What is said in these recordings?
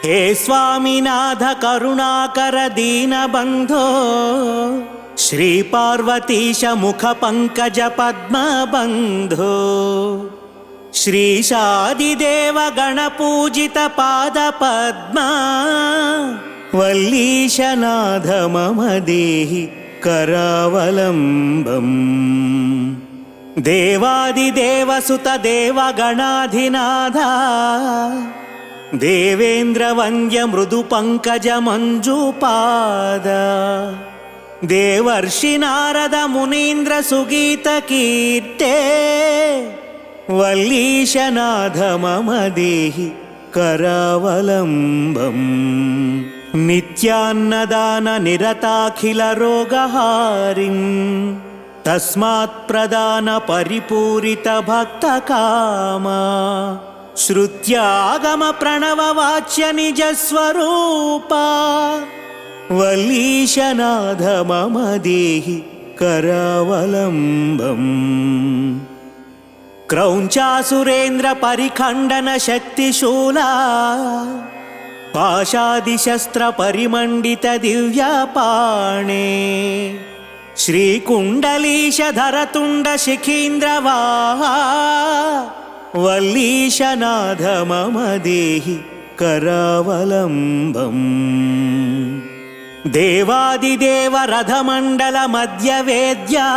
हे स्वामिनाथ करुणाकर दीनबन्धो श्री पार्वतीश मुख पंकज पद्मबन्धो श्रीशादिदेव गणपूजित पाद पद्मा वल्लीशनाथ मम देहि करावलम्बम् देवादिदेव सुत देवगणाधिनाथ देवेन्द्र वन्द्य मृदु पंकज मंजुपाद देवर्षि नारद मुनीन्द्र सुगीत कीर्ते वल्लीशनाथ मम देहि करावलम्बम् नित्यान्नदान निरताखिल रोगहारिं तस्मात् प्रदान परिपूरित भक्तकामा श्रुत्यागम प्रणव वाच्य निज स्वरूपा वल्लीशनाथ मम देहि करावलम्बम् क्रौञ्चासुरेन्द्र परिखण्डन शक्तिशूला पाशादिशस्त्र परिमण्डित दिव्यपाणे श्रीकुण्डलीश धरतुण्ड शिखीन्द्रवाहा वल्लीशनाथ मम देहि करावलम्बम् देवादिदेव रथमण्डल मध्यवेद्या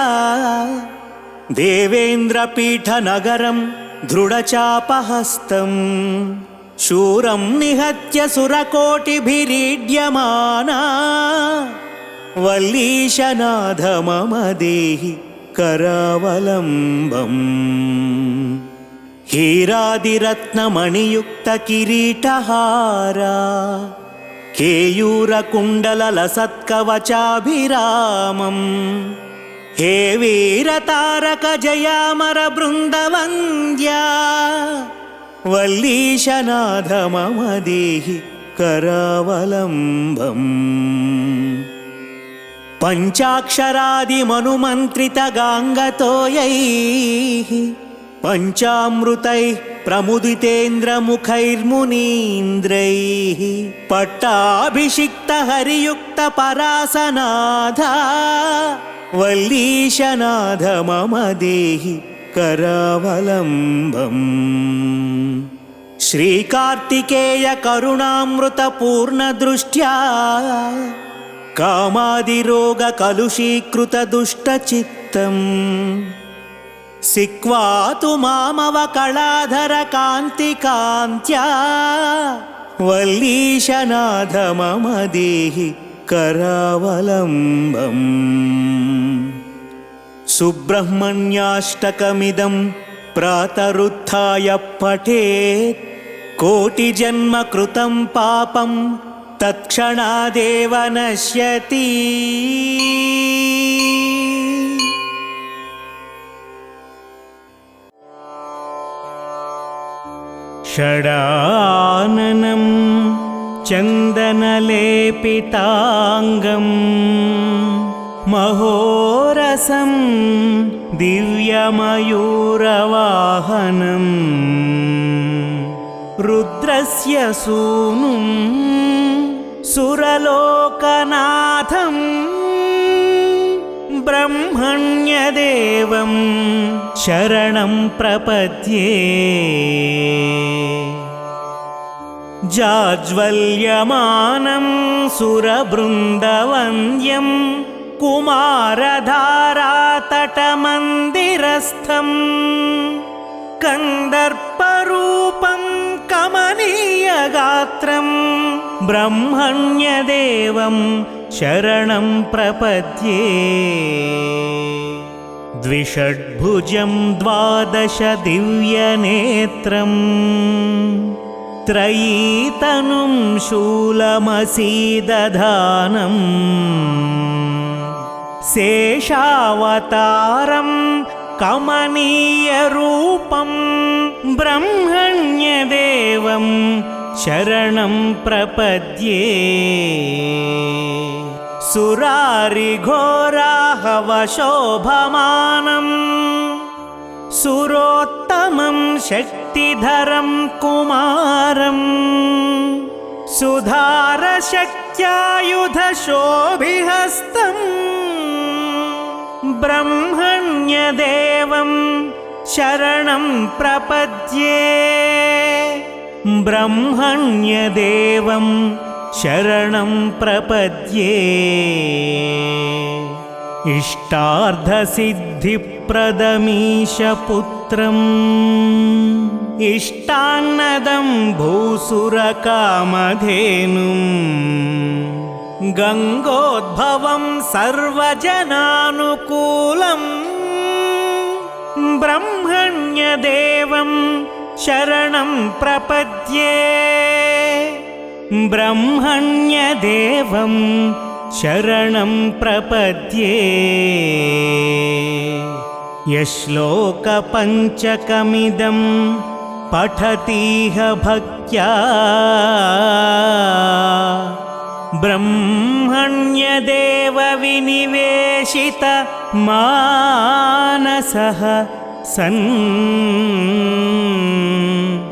देवेन्द्रपीठ नगरं दृढचापहस्तम् शूरं निहत्य सुरकोटिभिरीड्यमाना वल्लीशनाथ मम देहि करावलम्बम् हीरादिरत्नमणियुक्त किरीटहारा केयूरकुण्डल लसत्कवचाभिरामम् हे वीरतारक जयामर बृन्दवन्द्या वल्लीशनाथ मम देहि करावलम्बम् पञ्चाक्षरादिमनुमन्त्रित गाङ्गतोयैः पञ्चामृतैः प्रमुदितेन्द्रमुखैर्मुनीन्द्रैः पट्टाभिषिक्त हरियुक्त परासनाथ वल्लीशनाथ मम देहि करावलम्बम् श्रीकार्तिकेय करुणामृत पूर्णदृष्ट्या कामादिरोग कलुषीकृत दुष्टचित्तम् सिक्वा तु मामवकलाधर कान्तिकान्त्या वल्लीशनाथ मम देहि करावलम्बम् सुब्रह्मण्याष्टकमिदं प्रातरुत्थाय पठेत् कोटिजन्म कृतं पापं तत्क्षणादेव नश्यति षडाननं चन्दनलेपिताङ्गं महोरसं दिव्यमयूरवाहनं रुद्रस्य सूनुं सुरलोकनाथं ब्रह्मण्यदेवं शरणं प्रपद्ये जाज्वल्यमानं सुरबृन्दवन्द्यं कुमारधारातटमन्दिरस्थं कन्दर्परूपं कमनीयगात्रं ब्रह्मण्यदेवं शरणं प्रपद्ये द्विषड्भुजं द्वादश दिव्यनेत्रम् त्रयीतनुं शूलमसीदधानम् शेषावतारं कमनीयरूपं ब्रह्मण्यदेवं शरणं प्रपद्ये सुरारिघोराहवशोभमानं सुरोत्तमं शक्तिधरं कुमारं सुधारशक्त्यायुधशोभिहस्तम् ब्रह्मण्यदेवं शरणं प्रपद्ये ब्रह्मण्यदेवं शरणं प्रपद्ये इष्टार्थसिद्धिप्रदमीशपुत्रम् इष्टान्नदं भूसुरकामधेनुम् गङ्गोद्भवं सर्वजनानुकूलम् ब्रह्मण्यदेवं शरणं प्रपद्ये ब्रह्मण्यदेवं शरणं प्रपद्ये यश्लोकपञ्चकमिदं पठतीह भक्त्या ब्रह्मण्यदेवविनिवेशित मानसः सन्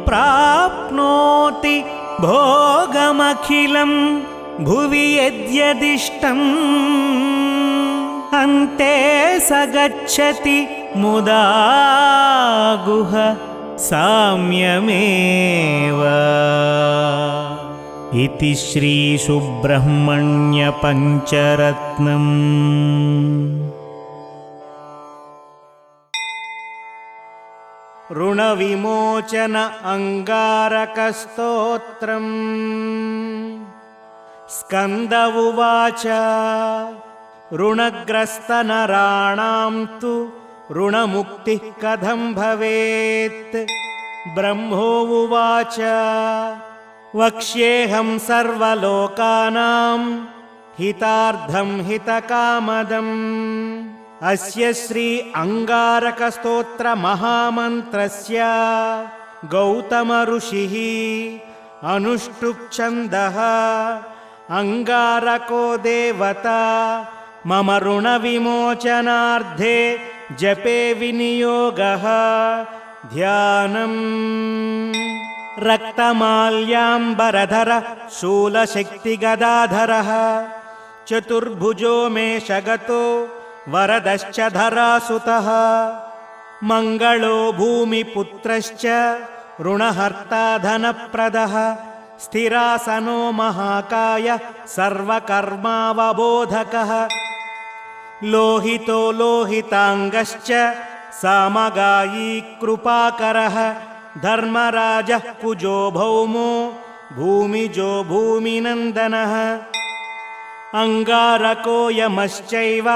प्राप्नोति भोगमखिलं भुवि यद्यदिष्टम् अन्ते स गच्छति मुदा गुह साम्यमेव। इति श्रीसुब्रह्मण्यपञ्चरत्नम्। ऋणविमोचन अङ्गारकस्तोत्रम्। स्कन्द उवाच ऋणग्रस्तनराणां तु ऋणमुक्तिः कथं भवेत्। ब्रह्मोवाच वक्ष्येऽहं सर्वलोकानां हितार्थं हितकामदम्। अस्य श्री अङ्गारकस्तोत्र महामन्त्रस्य गौतम ऋषिः अनुष्टुप् अंगारको देवता मम ऋणविमोचनार्थे जपे विनियोगः ध्यानम्। रक्तमाल्याम्बरधर शूलशक्तिगदाधरः चतुर्भुजो मे शगतो वरदश्च धरासुतः। मङ्गलो भूमिपुत्रश्च ऋणहर्ता धनप्रदः। स्थिरासनो महाकाय सर्वकर्मावबोधकः। लोहितो लोहिताङ्गश्च सामगायी कृपाकरः। धर्मराजः कुजो भौमो भूमिजो भूमिनन्दनः। अंगारको यमश्चैव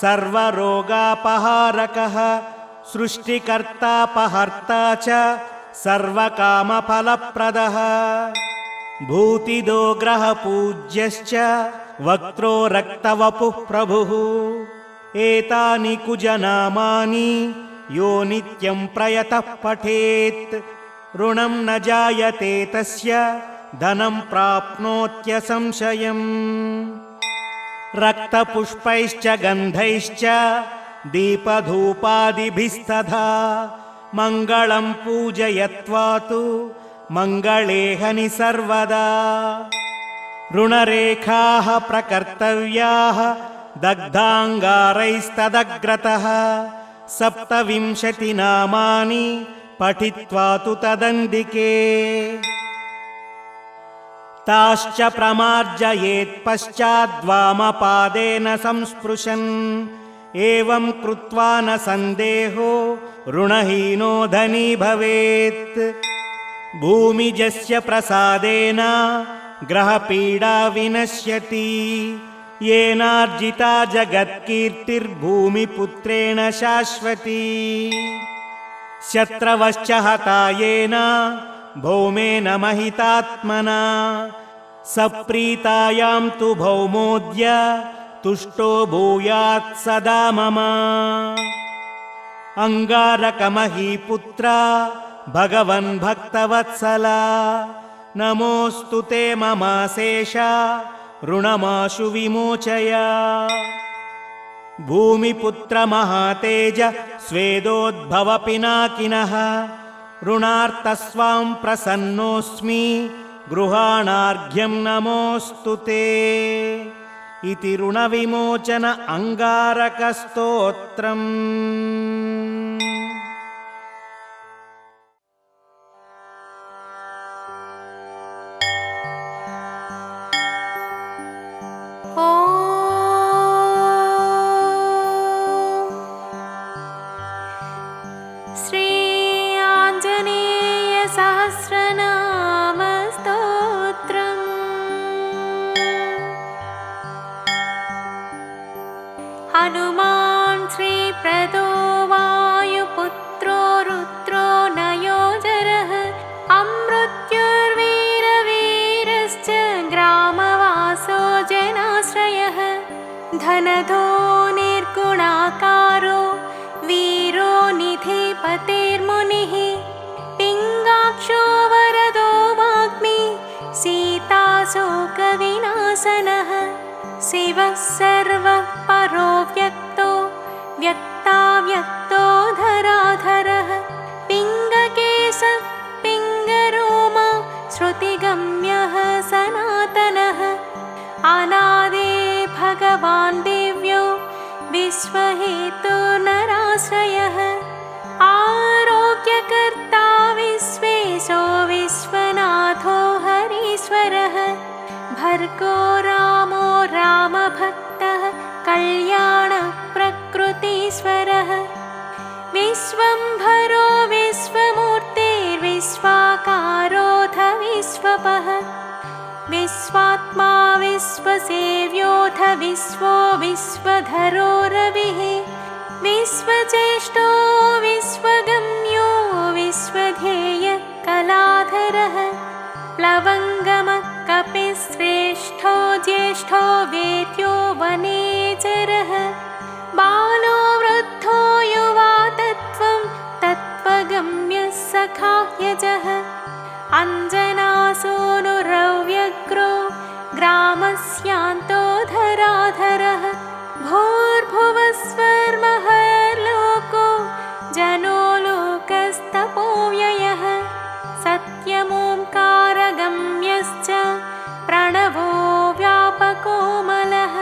सर्वरोगापहारकः। सृष्टिकर्तापहर्ता च सर्वकामफलप्रदः। भूतिदो ग्रहपूज्यश्च वक्त्रो रक्तवपुः प्रभुः। एतानि कुजनामानि यो नित्यं प्रयतः पठेत् ऋणं न जायते तस्य धनं प्राप्नोत्यसंशयम्। रक्तपुष्पैश्च गन्धैश्च दीपधूपादिभिस्तथा मङ्गलं पूजयत्वा तु मङ्गलेहनि सर्वदा। ऋणरेखाः प्रकर्तव्याः दग्धाङ्गारैस्तदग्रतः। 27 नामानि पठित्वा तु तदन्दिके ताश्च प्रमार्जयेत् पश्चाद्वामपादेन संस्पृशन्। एवं कृत्वा न सन्देहो ऋणहीनो धनी भवेत्। भूमिजस्य प्रसादेन ग्रहपीडा विनश्यति। येनार्जिता जगत्कीर्तिर्भूमिपुत्रेण शाश्वती। शत्रवश्च हता येन भौमेन महितात्मना। सप्रीतायां तु भौमोऽद्य तुष्टो भूयात् सदा मम। अंगारकमहीपुत्र भगवन् भक्तवत्सला। नमोऽस्तु ते ममाशेष ऋणमाशु विमोचय। भूमिपुत्र महातेज स्वेदोद्भव पिनाकिनः। ऋणार्तस्वां प्रसन्नोऽस्मि गृहाणार्घ्यं नमोऽस्तु ते इति ऋणविमोचन अंगारकस्तोत्रम्। श्री आञ्जनेय सहस्रनाम स्तोत्रम्। हनुमान् श्रीप्रदो वायुपुत्रो रुद्रो नयोजरः अमृत्युर्वीरवीरश्च ग्रामवासो जनाश्रयः धनधो निर्गुणाकारो वीरो निधिपतेर्मुनिः पिङ्गाक्षो वरदो वाग्मी सीताशोकविनाशनः शिवः सर्वः परो व्यक्तो व्यक्ताव्यक्तो धराधरः पिङ्गकेशः पिङ्गरोमा श्रुतिगम्यः सनातनः अनादि भगवान् दिव्यो विश्वहेतुर्नराश्रयः आरोग्यकर्ता विश्वेशो विश्वनाथो हरीश्वरः भर्गो रामो रामभक्तः कल्याणप्रकृतीश्वरः विश्वम्भरो विश्वमूर्तिर्विश्वाकारोऽथ विश्वपः विश्वात्मा विश्वसेव्योऽथ विश्वो विश्वधरो रविः विश्वज्येष्ठो विश्वगम्यो विश्वध्येयः कलाधरः प्लवङ्गमः कपिश्रेष्ठो ज्येष्ठो वेद्यो वनेचरः बालो वृद्धो युवा तत्त्वगम्यः सखाह्यजः अञ्जनासूनुरव्यग्रो ग्रामस्यान्तो धराधरः भूर्भुवस्वर्महर्लोको जनो लोकस्तपोव्ययः सत्यमोङ्कारगम्यश्च प्रणवो व्यापकोमलः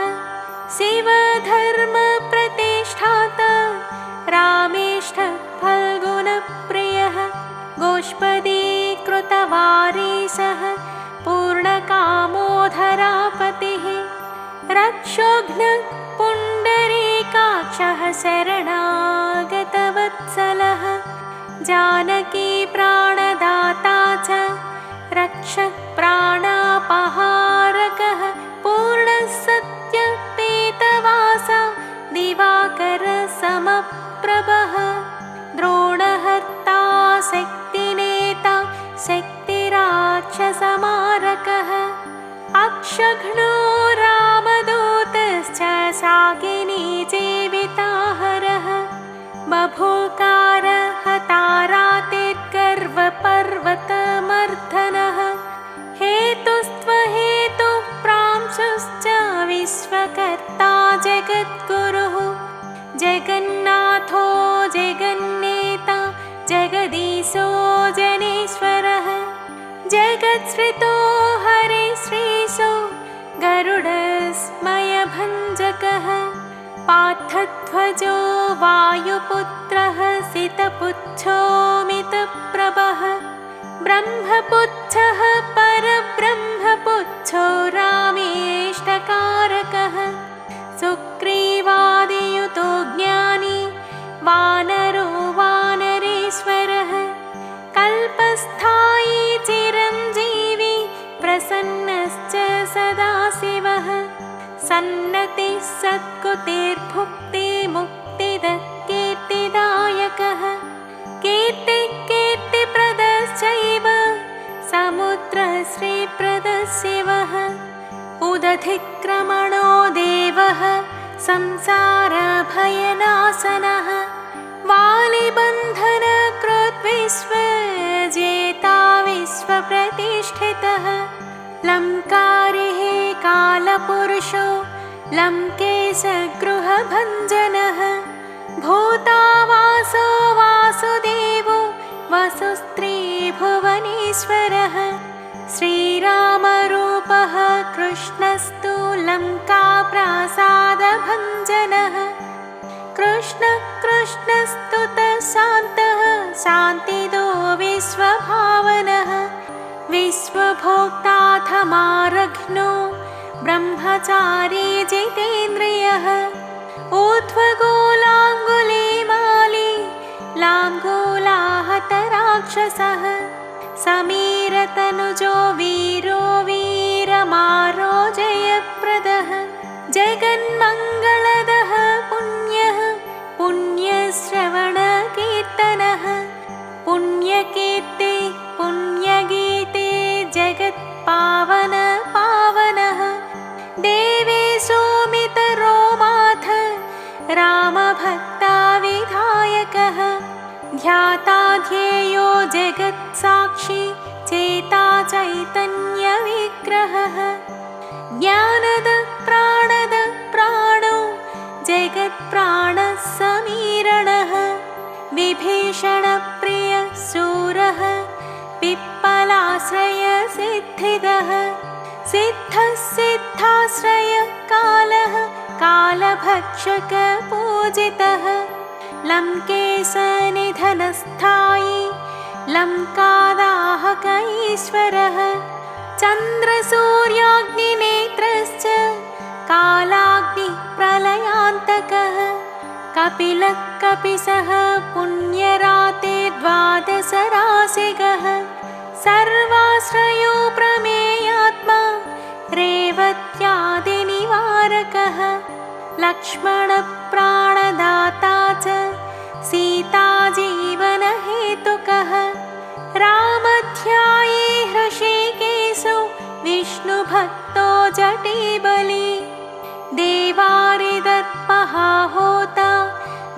शिवधर्मप्रतिष्ठाता रामेष्ठः फल्गुनप्रियः गोष्पदीकृतवारीशः पूर्णकामोधरापतिः रक्षोघ्नः पुण्डरीकाक्षः शरणागतवत्सलः जानकी प्राणदाता च रक्षः प्राणापहारकः पूर्णः सत्यपेतवासा दिवाकरसमप्रभः द्रोणहर्ता शक्तिनेता शक्तिराक्षसमारकः अक्षघ्नो रामदूतश्च शाकिनी जीविताहरः बभूकारः तारातिर्गर्वपर्वतमर्दनः हेतुस्त्वहेतुः प्रांशुश्च विश्वकर्ता जगद्गुरुः जगन्नाथो जगन्नेता जगदीशो जनेश्वरः जगत्श्रितो हरिश्रीशो गरुडस्मयभञ्जकः पार्थध्वजो वायुपुत्रः सितपुच्छोऽमितप्रभः ब्रह्मपुच्छः परब्रह्मपुच्छो रामेष्टकारकः सुग्रीवादियुतो ज्ञानी वानरो वानरेश्वरः कल्पस्थायी चिरञ्जीवी प्रसन्नश्च सदाशिवः सन्नतिः सद्गतिर्भुक्तिमुक्तिदः कीर्तिदायकः कीर्तिप्रदश्चैव समुद्रश्रीप्रदः शिवः उदधिक्रमणो देवः संसारभयनाशनः वालिबन्धनकृद्विश्वजेता विश्वप्रतिष्ठितः लङ्कारिः कालपुरुषो लङ्केशगृहभञ्जनः भूतावासो वासुदेवो वसुस्त्रीभुवनेश्वरः श्रीरामचन्द्रो कृष्णस्तु लङ्काप्रासादभञ्जनः कृष्णस्तुतः शान्तः शान्तिदो विश्वभावनः विश्वभोक्ताथमारघ्नो ब्रह्मचारी जितेन्द्रियः ऊर्ध्वगोलाङ्गुलीमाली लाङ्गूलाहतराक्षसः समीरतनुजो वीरो वीरमारो जयप्रदः जगन्मङ्गलदः पुण्यः पुण्यश्रवणकीर्तनः पुण्यकीर्ते पुण्यगीते जगत्पावन पावनः देवेशोमितरोमाथ रामभक्ताविधायकः ध्याता ध्येयो जगत्साक्षी चेता चैतन्यविग्रहः ज्ञानद प्राणो जगत्प्राणः समीरणः विभीषणप्रियः शूरः पिप्पलाश्रयसिद्धिदः सिद्धः सिद्धाश्रयः कालः कालभक्षकपूजितः लङ्केशनिधनस्थायी लङ्कादाहक ईश्वरः चन्द्रसूर्याग्निनेत्रश्च कालाग्निप्रलयान्तकः कपिलः कपिशः पुण्यराते द्वादशराशिगः सर्वाश्रयो प्रमेयात्मा रेवत्यादिनिवारकः लक्ष्मणप्राणदाता च सीताजीवनहेतुकः रामध्याये हृषीकेशो विष्णुभक्तो जटीबली देवारिदत्महाहोता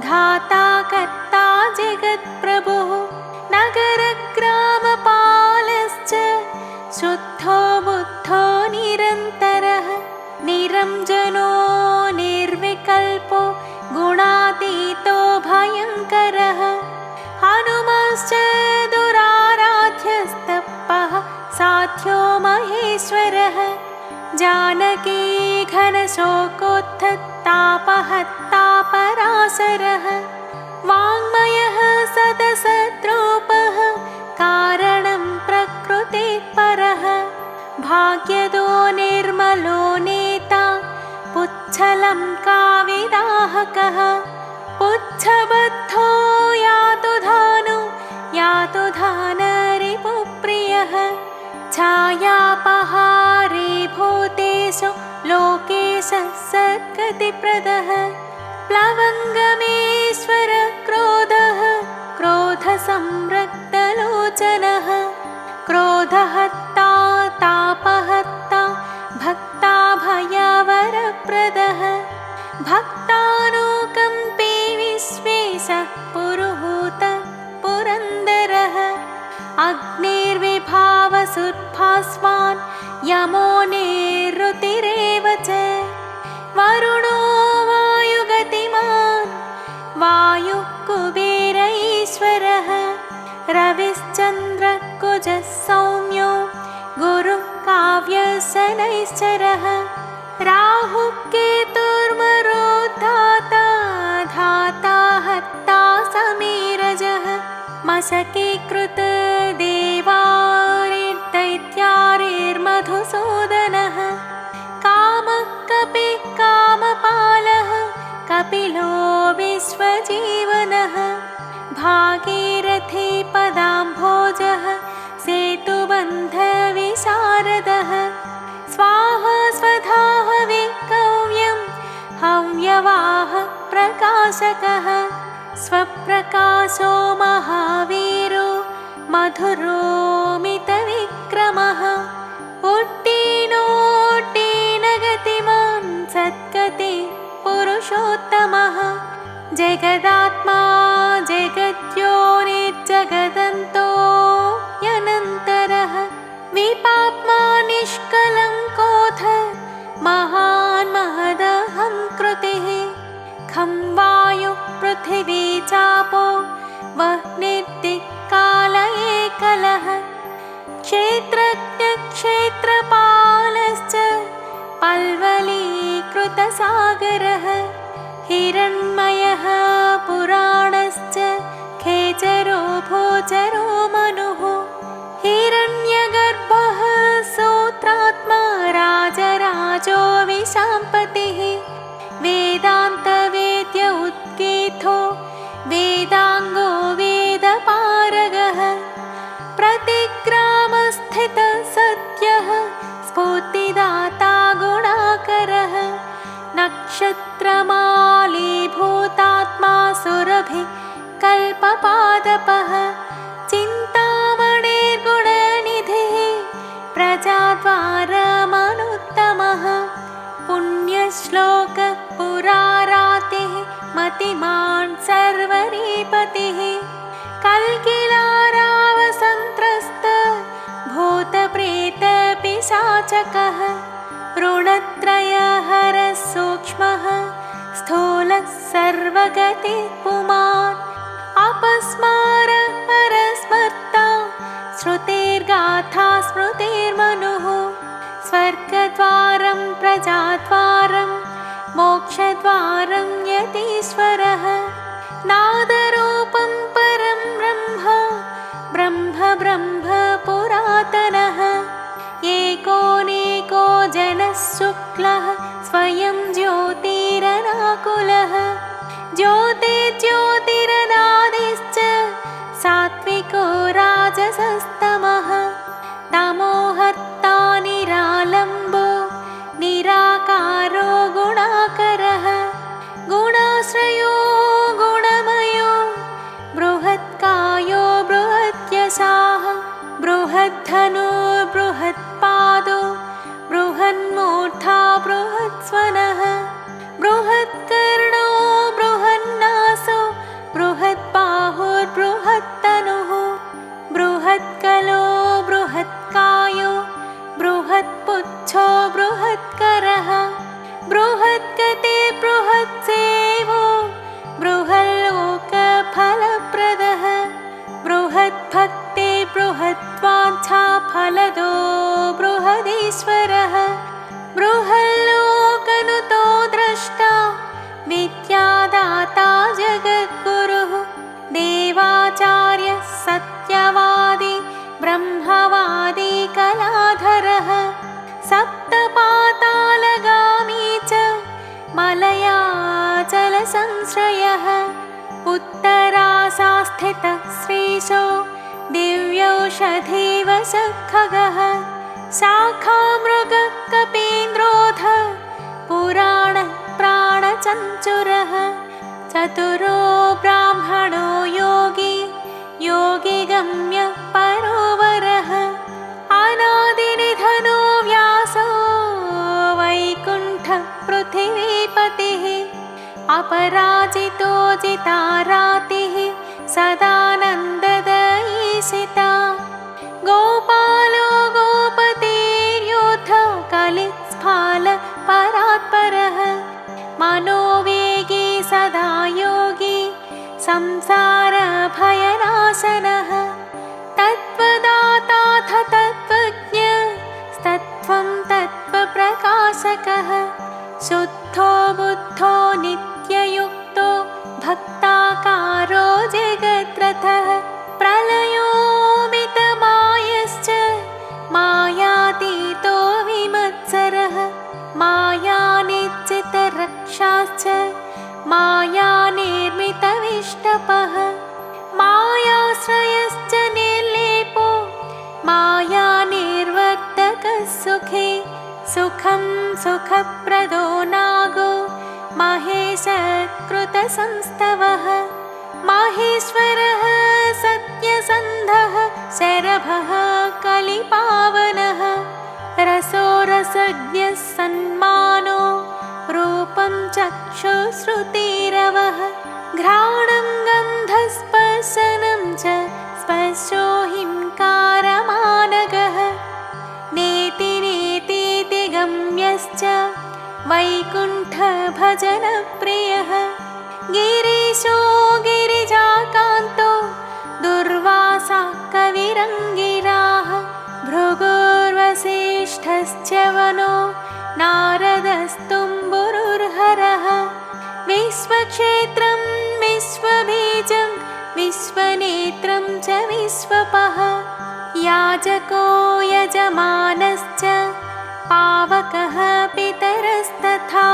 धाता कर्ता जगत्प्रभुः नगरग्रामपालश्च शुद्धो बुद्धो निरन्तरः निरञ्जनो निर्विकल्पो गुणातीतो भयङ्करः हनुमश्च दुराराध्यस्तपः साध्यो महेश्वरः जानकी घनशोकोत्थतापहत्तापराशरः वाङ्मयः सदसद्रूपः कारणं प्रकृतिपरः भाग्यदो निर्मलो नेता पुच्छलङ्काविदाहकः पुच्छबद्धो यातु धानरिपुप्रियः छायापहारे भूतेषु लोकेशः सद्गतिप्रदः प्लवङ्गमेश्वर क्रोधः क्रोधसंरक्तलोचनः क्रोधहत्ता तापहत्ता भक्ताभयवरप्रदः भक्तानुकम्पी विश्वेशः पुरुहूतः पुरन्दरः अग्निर्विभावसुद्भास्वान् यमो निरृतिरेव च वरुणो वायुगतिमान् वायुः कुबेर ईश्वरः रविश्चन्द्रकुजः सौम्यो गुरुः काव्यशनैश्चरः राहुः केतुर्मरुद्धाता धाता हत्ता समीरजः मशकीकृत देवारिर्दैत्यारिर्मधुसूदनः कामः कपिः कामपालः कपिलो विश्वजीवनः भागीरथी पदाम्भोजः सेतुबन्धविशारदः स्वाहा स्वधाः विकव्यं हव्यवाह प्रकाशकः स्वप्रकाशो महावीरो मधुरोमितविक्रमः उत्तीर्णोत्तीर्णगतिमान् सद्गति पुरुषोत्तमः जगदात्मा जगद्योनिर्जगदन्तो यनन्तरः विपाप्मा निष्कलङ्कोऽथ महान् महदहं कृतिः खं वायुः पृथिवी चापो वह्निर्दिक्काल एकलः क्षेत्रज्ञ क्षेत्रपालश्च सागरः हिरण्मयः पुराणश्च खेचरो भोचरो मनुः हिरण्यगर्भः सूत्रात्मा राजराजो विशाम्पतिः वेदान्तवेद्य उत्केथो वेदाङ्गो वेदपारगः प्रतिग्रामस्थितः सत्यः स्फूर्तिदाता गुणाकरः नक्षत्रमालीभूतात्मा सुरभिः कल्पपादपः चिन्तामणिर्गुणनिधिः प्रजाद्वारमनुत्तमः पुण्यश्लोकः पुरारातिः मतिमान् सर्वरीपतिः कल्किलारावसन्त्रस्त भूतप्रेतपिशाचकः ऋणत्रयहरः सूक्ष्मः स्थूलः सर्वगतिः पुमान् अपस्मारहरस्मर्ता श्रुतिर्गाथा स्मृतिर्मनुः स्वर्गद्वारं प्रजाद्वारं मोक्षद्वारं यतीश्वरः नादरूपं परं ब्रह्म ब्रह्म पुरातनः एकोनेको जनः शुक्लः स्वयं ज्योतिरनाकुलः ज्योतिर्ज्योतिरनादिश्च सात्विको राजसस्तमः तमोहर्ता निरालम्बो निराकारो गुणाकरः गुणाश्रयो गुणमयो बृहत्कायो बृहत्यशाः बृहद्धनु बृहत्पादो बृहन्मूर्धा बृहत्स्वनः बृहत्कर्णो बृहन्नासो बृहत्बाहुर्बृहत्तनुः बृहत्कलो बृहत्कायो बृहत्पुच्छो बृहत्करः बृहत्गते बृहत्सेवो बृहल्लोकफलप्रदः बृहद्भक्ते बृहद्वाञ्छाफलदो बृहदीश्वरः बृहल्लोकनुतो द्रष्टा विद्यादाता जगद्गुरुः देवाचार्यः सत्यवादी ब्रह्मवादी कलाधरः सप्तपातालगामी च मलयाचलसंश्रयः उत्तरासास्थितः श्रीशो दिव्यौषधीवशः खगः शाखामृगः कपीन्द्रोऽध पुराणः प्राणचञ्चुरः चतुरो ब्राह्मणो योगी योगिगम्यः परोवरः अनादिनिधनो व्यासो वैकुण्ठः पृथिवीपतिः अपराजितो जितारातिः सदानन्ददयीसिता गोपालो गोपतिर्योद्ध कलिस्फाल परात्परः मनोवेगी सदा योगी संसारभयनाशनः तत्त्वदाताथ तत्त्वज्ञ तत्त्वं तत्त्वप्रकाशकः शुद्धो बुद्धो नित्ययुक्तो भक्ताकारो जगद्रथः प्रलयोमितमायश्च मायातीतो विमत्सरः मायानिश्चितरक्षाश्च मायानिर्मितविष्टपः मायाश्रयश्च निर्लेपो मायानिर्वर्तकः सुखे सुखं सुखप्रदो नागो महेशकृतसंस्तवः माहेश्वरः सत्यसन्धः शरभः कलिपावनः रसोरसज्ञः सन्मानो रूपं चक्षुश्रुतिरवः घ्राणं गन्धस्पर्शनं च स्पर्शो हिंकारमानगः नेति नेतीति गम्यश्च वैकुण्ठभजनप्रियः गिरीशो गिरिजाकान्तो दुर्वासा कविरङ्गिराः भृगुर्वसिष्ठश्च वनो नारदस्तुम्बुरुर्हरिः विश्वक्षेत्रं विश्वबीजं विश्वनेत्रं च विश्वपः याजको यजमानश्च पावकः पितरस्तथा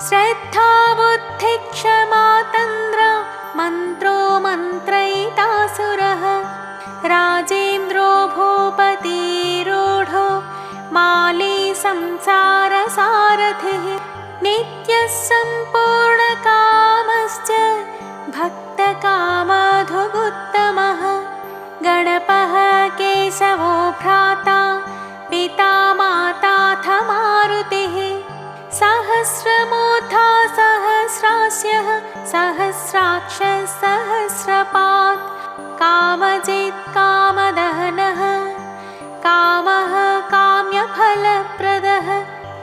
श्रद्धा बुद्धिक्षमा तन्द्र मन्त्रो मन्त्रयितासुरः राजेन्द्रो भूपतिरूढो माली संसारसारथिः नित्यः सम्पूर्णकामश्च भक्तकामधुगुत्तमः गणपः केशवो भ्राता पिता माताथ मारुतिः सहस्रमूर्धा सहस्रास्यः सहस्राक्षः सहस्रपात् कामजित् कामदहनः कामः काम्यफलप्रदः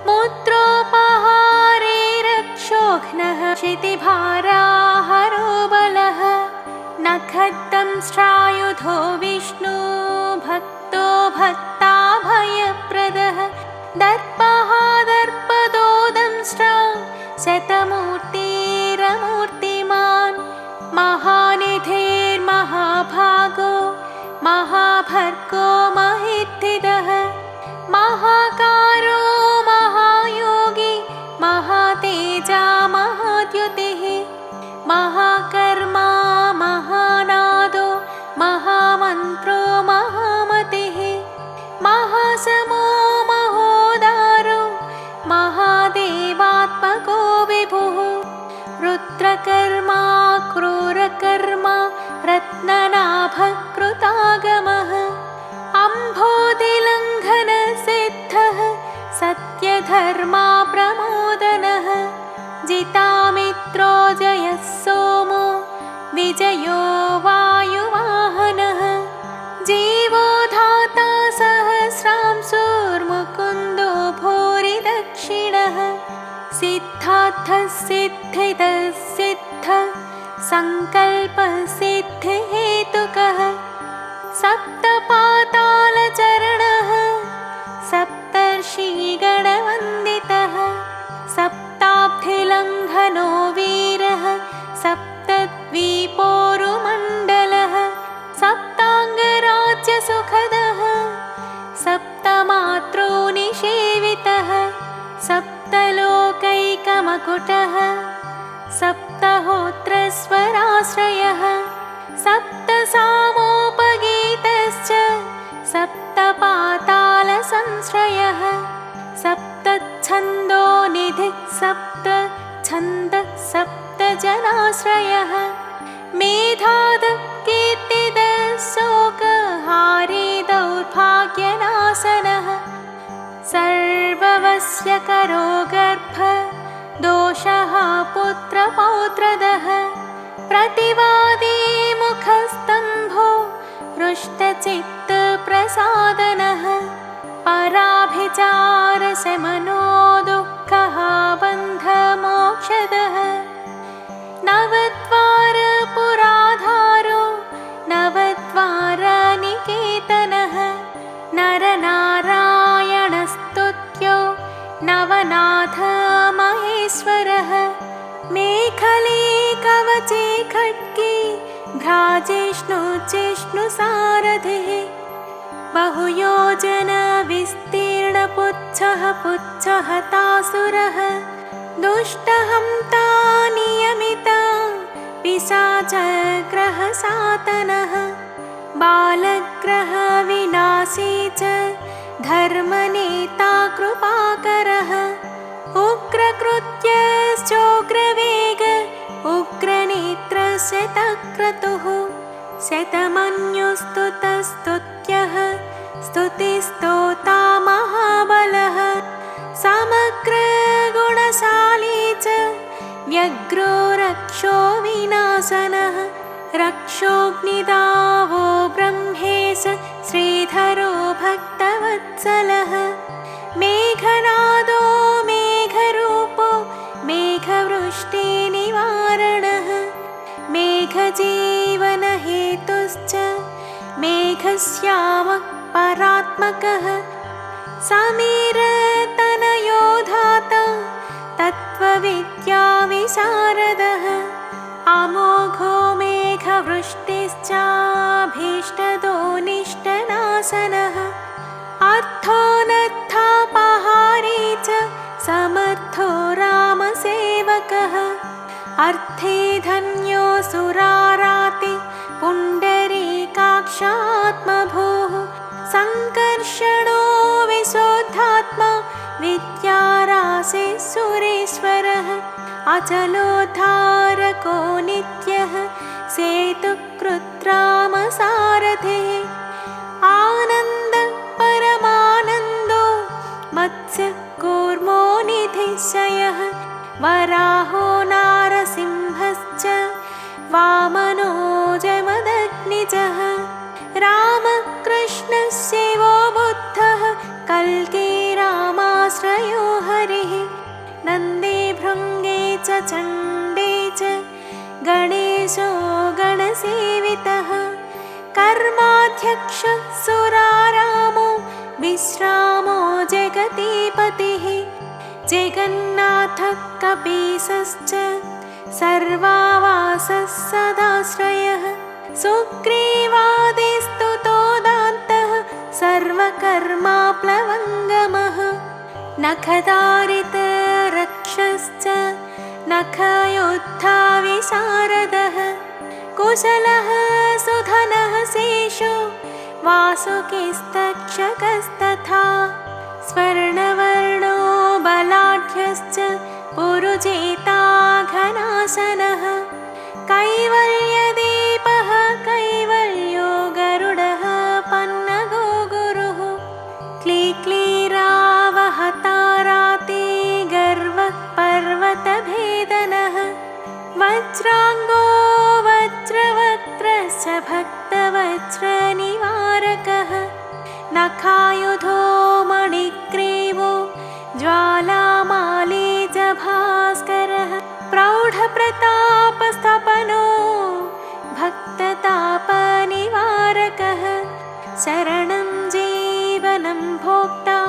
मूत्रोपहारे रक्षोघ्नः क्षितिभाराहरो बलः नखद्दं श्रायुधो विष्णु भक्तो भक्ताभयप्रदः दर्पः दर्पदो दंष्ट्रा शतमूर्तिरमूर्तिमान् महानिधिर्महाभागो महाभर्गो महित्थिदः महाकारो महायोगी महातेजा महाद्युतिः महाकर्मा महानादो महामन्त्रो महामतिः महासमो महोदारो महादेवात्मको विभुः रुद्रकर्मा क्रूरकर्मा रत्ननाभकृतागमः अम्भोधिलङ्घनसिद्धः सत्यधर्मा प्रमोदनः जितामित्रो जयः सोमो विजयो वायुवाहनः जीवो धाता सहस्रांशुर्मुकुन्दो भूरिदक्षिणः सिद्धार्थः सिद्धिदः सिद्धः सङ्कल्पसिद्धिहेतुकः सप्तपातालचरणः सप्तर्षिगणवन्दितः सप्ताब्धिलङ्घनो वीरः सप्तद्वीपोरुमण्डलः सप्ताङ्गराज्यसुखदः सप्तमात्रो निषेवितः सप्तलोकैकमकुटः सप्तहोत्रस्वराश्रयः सप्तसामोपगीतश्च सप्तपातालसंश्रयः सप्तच्छन्दो निधिः सप्तछन्दः सप्तजनाश्रयः मेधादः कीर्तिदः शोकहारी दौर्भाग्यनाशनः सर्ववश्यकरो गर्भ दोषः पुत्रपौत्रदः प्रतिवादी मुखस्तम्भो हृष्टचित्तप्रसादनः पराभिचारशमनो दुःखः बन्धमोक्षदः नवद्वारपुराधारो नवद्वारनिकेतनः नरनारायणस्तुत्यो नवनाथ महेश्वरः मेखले कवचे खड्गे भ्राजिष्णुजिष्णुसारथिः बहुयोजनविस्तीर्णपुच्छः पुच्छहतासुरः दुष्टहन्ता नियमिता पिशाचग्रहसातनः बालग्रहविनाशी च धर्मनेता कृपाकरः उग्रकृत्यश्चोग्रवेग उग्रनेत्रशतक्रतुः शतमन्युस्तुतस्तुत्यः स्तुतिस्तोता महाबलः समग्रगुणशाली च व्यग्रो रक्षो विनाशनः रक्षोऽग्निदावो ब्रह्मेश श्रीधरो भक्तवत्सलः मेघनादो मेघरूपो मेघवृष्टिनिवारणः मेघजीवनहेतुश्च मेघश्यामः परात्मकः समीरतनयो धाता तत्त्वविद्याविशारदः विशारदः अमोघो मेघवृष्टिश्चाभीष्टदो निष्टनाशनः अर्थोऽनर्थापहारी च समर्थो रामसेवकः अर्थे धन्यो सुराराति पुण्डरीकाक्षात्मभूः सङ्कर्षणो विशुद्धात्मा विद्यारासे सुरेश्वरः अचलोद्धारको नित्यः सेतुकृत्रामसारथिः आनन्द परमानन्दो मत्स्य कूर्मो निधिशयः वराहो नारसिंहश्च वामनो जमदग्निजः रामकृष्णस्यैवो बुद्धः कल्की रामाश्रयो हरिः नन्दे भृङ्गे च चण्डे च गणेशो गणसेवितः कर्माध्यक्षः सुरारामो विश्रामो जगतीपतिः जगन्नाथः कपीशश्च सर्वावासः सदाश्रयः सुग्रीवादिस्तुतोदान्तः सर्वकर्माप्लवङ्गमः नखदारितरक्षश्च नखयोद्धाविशारदः कुशलः सुधनः शेषो वासुकिस्तक्षकस्तथा स्वर्णवर्णो बलाढ्यश्च पुरुजेताघनाशनः कैवल्यदीपः कैवल्यो गरुडः पन्नगो गुरुः क्लीक्लीरावहताराति गर्वः पर्वतभेदनः वज्राङ्गो वज्रवक्त्रश्च भक्तवज्रनिवारकः नखायुधो मणिग्रीवो ज्वालामाली च भास्करः प्रौढप्रतापस्तपनो भक्ततापनिवारकः शरणं जीवनं भोक्ता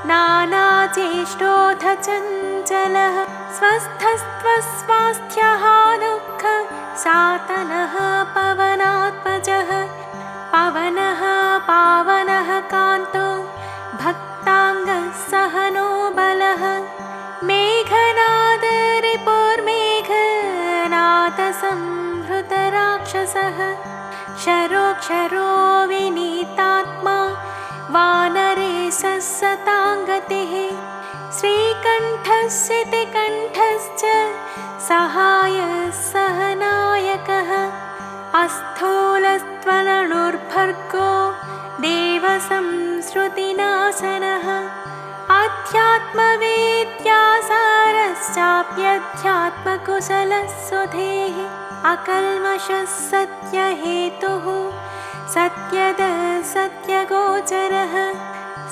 नानाचेष्टोऽथ चञ्चलः स्वस्थस्त्वस्वास्थ्यः दुःख सातनः पवनात्मजः पवनः पावनः कान्तो भक्ताङ्गः सहनो बलः मेघनादरिपुर्मेघनादसंहृतराक्षसः क्षरोक्षरो विनीतात्मा वानरेशः सताङ्गतिः श्रीकण्ठस्थितिकण्ठश्च सहायः सहनायकः अस्थूलस्त्वलनुर्भर्गो देवसंश्रुतिनाशनः अध्यात्मवेद्यासारश्चाप्यध्यात्मकुशलः सुधेः अकल्मषः सत्यहेतुः सत्यदः सत्यगोचरः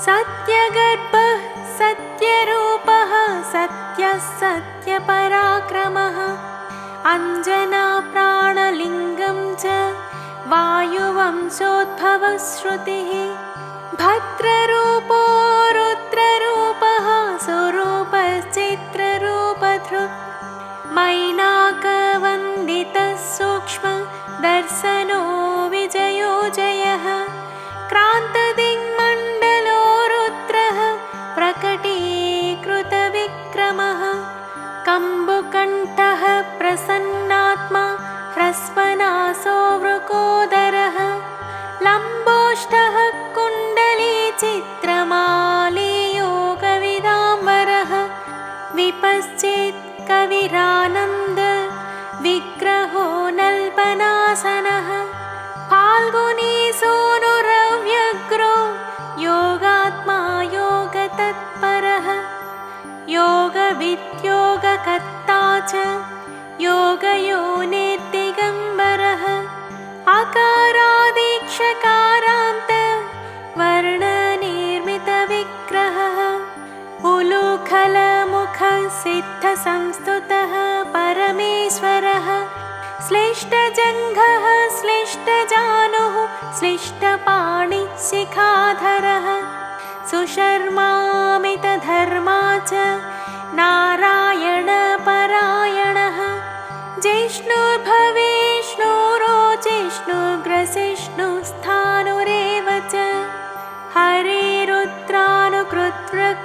सत्यगर्भः सत्यरूपः सत्यः सत्यपराक्रमः अञ्जनाप्राणलिङ्गं च वायुवंशोद्भवश्रुतिः भद्ररूपो रुद्ररूपः स्वरूपश्चित्ररूपधृक् मैनाकवन्दितः सूक्ष्मदर्शनो विजयो जयः क्रान्तदिङ्मण्डलो रुद्रः प्रकटीकृतविक्रमः कम्बुकण्ठः प्रसन्नात्मा ह्रस्वनासो वृकोदरः लम्बोष्ठः कुण्डलीचित्रमाली योगविदाम्बरः विपश्चित् कविरानन्द विग्रहो नल्पनासनः फाल्गुनी सूनुरव्यग्रो योगात्मा योगतत्परः योगविद्योगकर्ता च योगयोनिर्दिगम्बरः अकारादीक्षकारान्त वर्णनिर्मितविग्रहः उलूखलमुखसिद्धसंस्तुतः परमेश्वरः श्लिष्टजङ्घः श्लिष्टजानुः श्लिष्टपाणिशिखाधरः सुशर्मामितधर्मा च नारायणपरायणः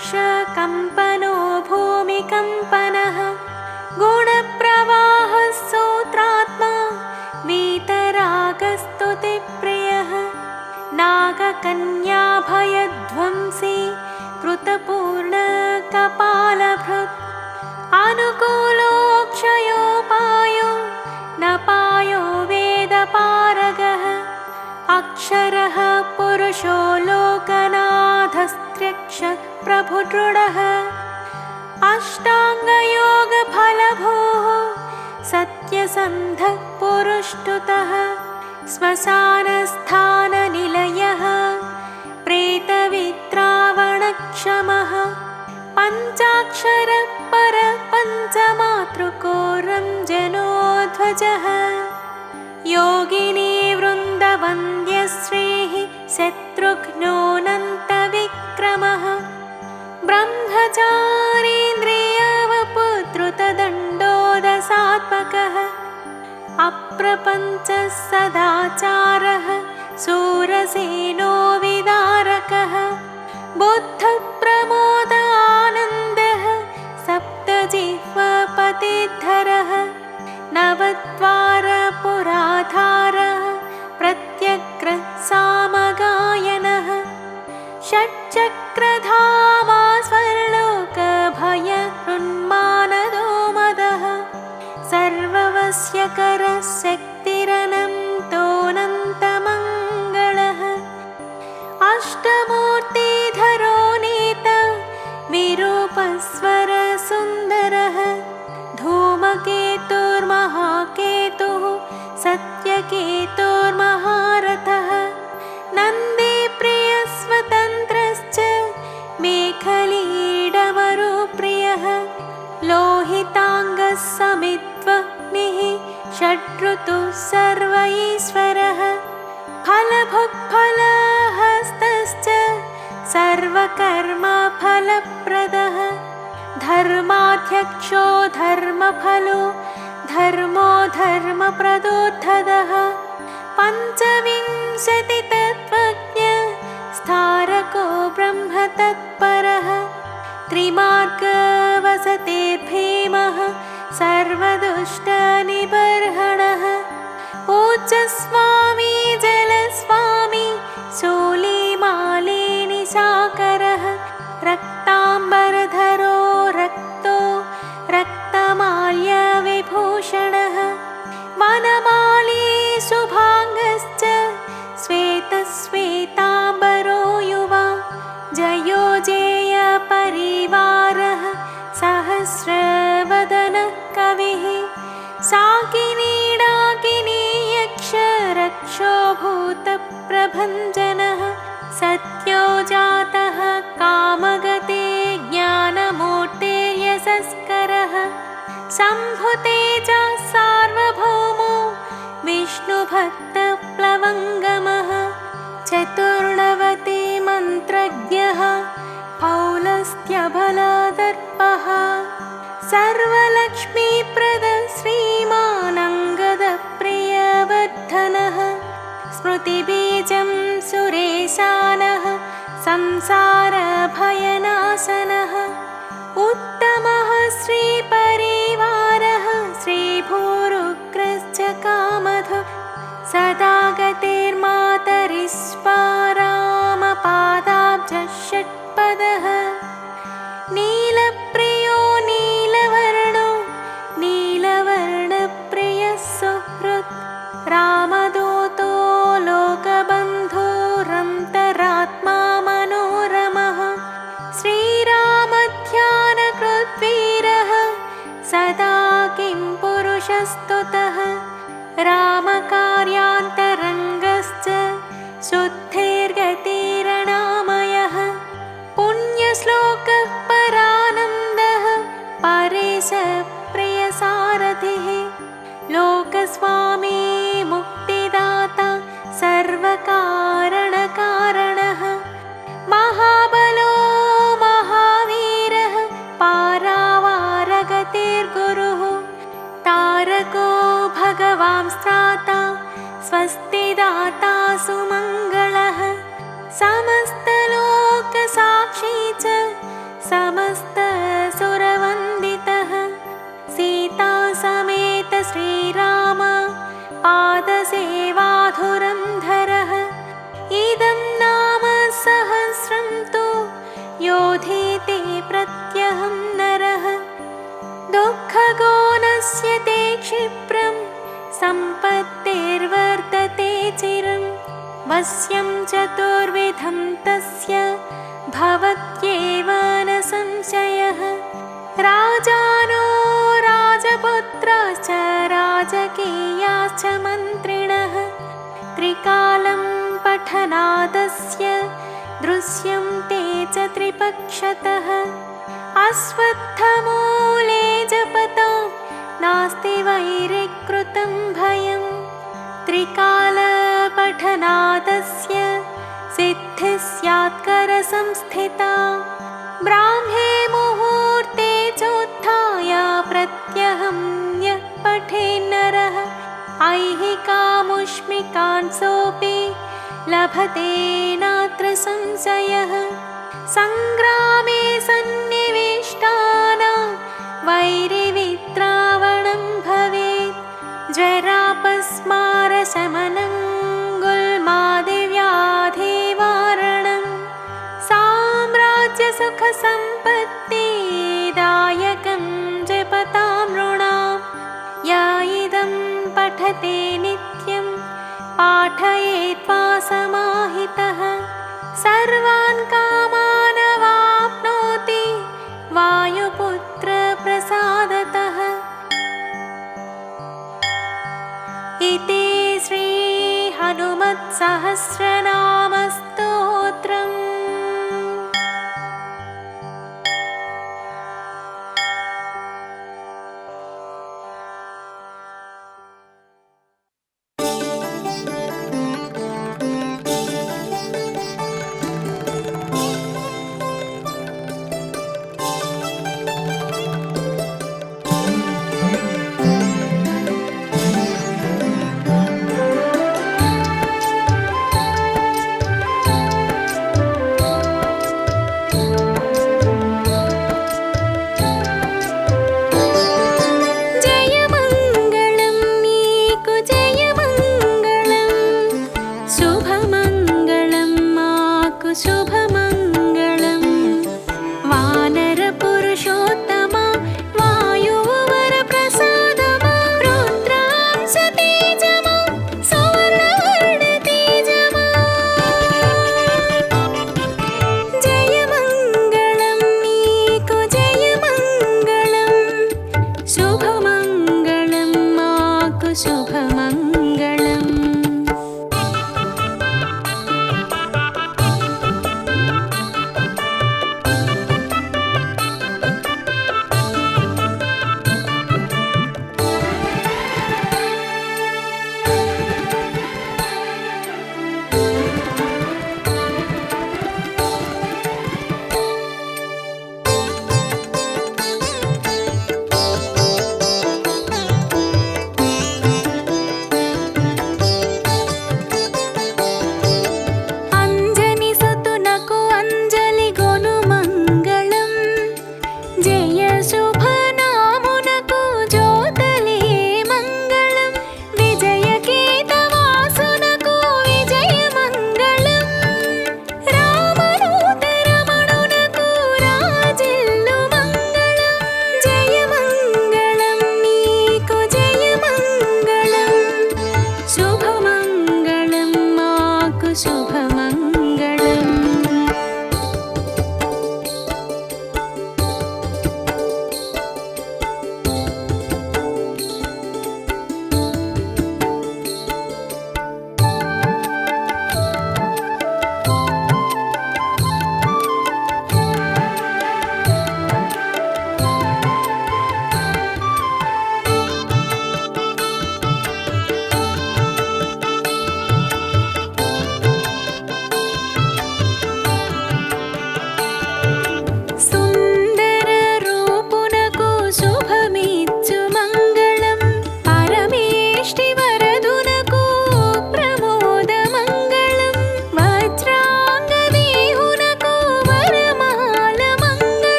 कम्पनो भूमिकम्पनः गुणप्रवाहः सूत्रात्मा वीतरागस्तुतिप्रियः नागकन्याभयध्वंसी कृतपूर्णकपालभृत् अनुकूलोऽक्षयोपायो न पायो वेदपारगः अक्षरः पुरुषो लोकनाथस्त्र्यक्ष प्रभुदृढः अष्टाङ्गयोगफलभोः सत्यसन्धः पुरुष्टुतः श्मशानस्थाननिलयः प्रेतवित्रावणक्षमः पञ्चाक्षरः परपञ्चमातृको रञ्जनोध्वजः योगिनी वृन्दवन्द्यश्रीः शत्रुघ्नोऽनन्तविक्रमः ब्रह्मचारीन्द्रियवपुद्रुतदण्डोदशात्मकः अप्रपञ्चः सदाचारः शूरसेनो विदारकः बुद्धप्रमोद आनन्दः सप्तजिह्वपतिधरः नवद्वारपुराधारः प्रत्यग्रः सामगायनः षट्चक्रधामा स्वर्लोकभयहृन्मानदो मदः सर्ववश्यकरः शक्तिरनन्तोऽनन्तमङ्गलः अष्टमूर्तिधरो नीता विरूपस्वरसुन्दरः धूमकेतुर्महाकेतुः सत्यकेतुर्महारथः नन्दीप्रियस्वतन्त्रश्च मेखलीडमरुप्रियः लोहिताङ्गः समित्वग्निः षड्ऋतुः सर्व ईश्वरः फलभुक्फलहस्तश्च सर्वकर्मफलप्रदः धर्माध्यक्षो धर्मफलो धर्मो धर्मप्रदोद्धतः पञ्चविंशतितत्त्वज्ञ स्थारको ब्रह्मतत्परः त्रिमार्गवसतेर्भीमः सर्वदुष्टनिबर्हणः ऊर्जस्वामी जलस्वामी शूलीमालिनिशाकरः रक्ताम्बरधरो रक्तो रक्तमाल्यविभूषणः वनमाली शुभाङ्गश्च श्वेतश्वेताम्बरो युवा जयो जेयपरिवारः सहस्रवदनः कविः शाकिनी डाकिनी यक्षरक्षो भूतप्रभञ्जनः सत्यो जातः कामगते ज्ञानमूर्तिर्यशस्करः शम्भुतेजः सार्वभौमो विष्णुभक्तप्लवङ्गमः चतुर्णवति मन्त्रज्ञः पौलस्त्यबलदर्पः सर्वलक्ष्मीप्रदः श्रीमानङ्गदप्रियवर्धनः स्मृतिबीजं सुरेशानः संसारभयनाशनः उत्तमः श्रीपरिवारः श्रीभूरुग्रश्च कामधुः सदा गतिर्मातरिस्पारामपादाब्जः षट्पदः नीलप्रियो नीलवर्णो नीलवर्णप्रियः सुहृत् रामदूतो लोकबन्धुरन्तरात्मा मनोरमः श्रीरामध्यानकृद्वीरः सदा किं पुरुषस्तुतः रामकार्यान्तरङ्गश्च शुद्धिर्गतिरणामयः पुण्यश्लोकः परानन्दः परेशप्रियसारथिः लोकस्वामी मुक्तिदाता सर्वकारणकारणः महाबलो महावीरः पारावारगतिर्गुरुः तारको भगवांस्त्राता स्वस्तिदाता सुमङ्गलः समस्तलोकसाक्षी च क्षिप्रं सम्पत्तिर्वर्तते चिरं वश्यं चतुर्विधं तस्य भवत्येव न संशयः राजानो राजपुत्राश्च राजकीयाश्च मन्त्रिणः त्रिकालं पठनादस्य दृश्यं ते च त्रिपक्षतः अश्वत्थमूले जपतां नास्ति वैरिकृतं भयं त्रिकालपठनादस्य सिद्धिः स्यात् करसंस्थिता ब्राह्मे मुहूर्ते चोत्थाय प्रत्यहं यः पठेन्नरः ऐहिकामुष्मिकान् सोऽपि लभते नात्र संशयः सङ्ग्रामे सन्निविष्टानां वैरिवित्रावणं भवेत् ज्वरापस्मारशमनं गुल्मादिव्याधिवारणं साम्राज्यसुखसम्पत्तिदायकं जपतां नृणां य इदं पठते नित्यं पाठयेत्वा समाहितः सर्वान् कामानवाप्नोति वायुपुत्रप्रसादतः इति श्रीहनुमत्सहस्रनामस्तोत्रम्।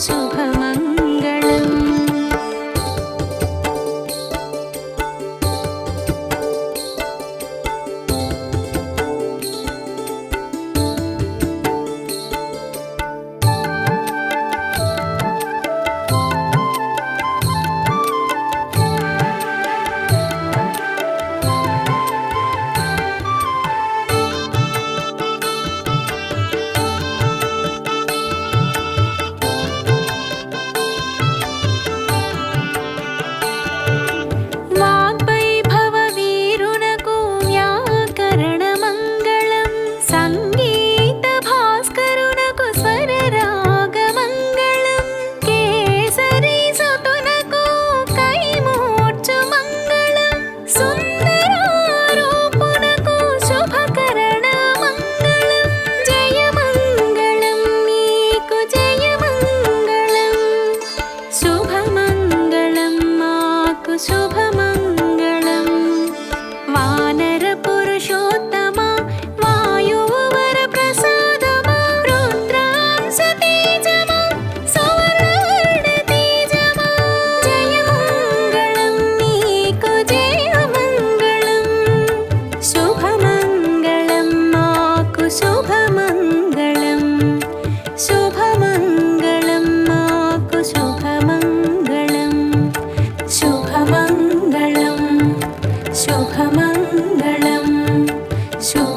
शुभमङ्गलम् शुभमङ्गलम् शुभमङ्गलम् शुभ